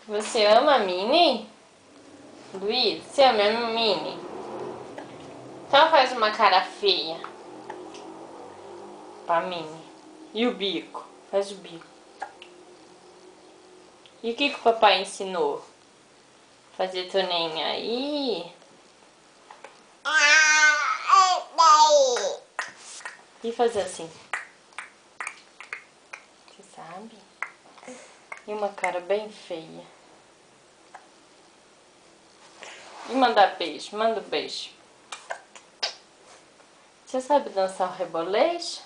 Você ama a Minnie? Luiz, você ama a Minnie? Então faz uma cara feia pra Minnie. E o bico? Faz o bico. E o que o papai ensinou? Fazer teu nem aí. E fazer assim. Você sabe? E uma cara bem feia. E mandar beijo. Manda um beijo. Você sabe dançar o reboleixo?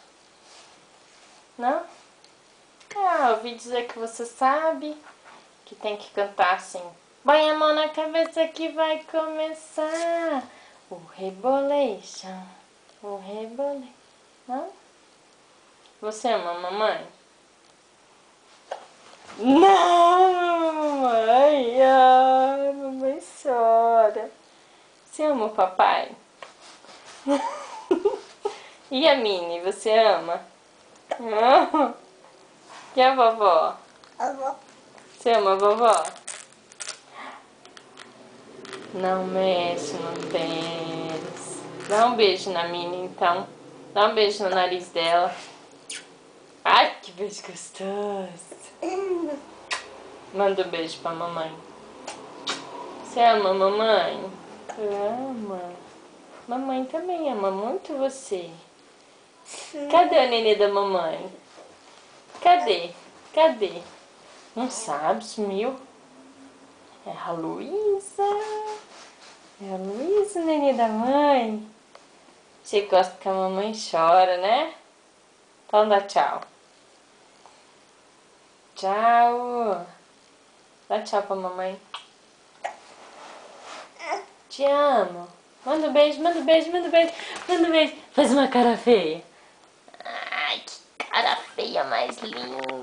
Não? Ah, ouvi dizer que você sabe. Que tem que cantar assim. Põe a mão na cabeça que vai começar o reboleixo. O reboleixo. Não? Você ama a mamãe? Não, mamãe. Ai, mamãe chora. Você ama o papai? E a Minnie, você ama? E a vovó? Você ama a vovó? Não mexe no tênis. Dá um beijo na Minnie, então. Dá um beijo no nariz dela. Ai, que beijo gostoso. Manda um beijo pra mamãe. Você ama a mamãe? Ama. Mamãe também ama muito você. Cadê a nenê da mamãe? Cadê? Cadê? Não sabe, sumiu? É a Luísa. É a Luísa, nenê da mãe. Você gosta que a mamãe chora, né? Então dá tchau. Tchau. Dá tchau pra mamãe. Te amo. Manda um beijo, manda um beijo, manda um beijo, manda um beijo. Faz uma cara feia. Ai, que cara feia mais linda.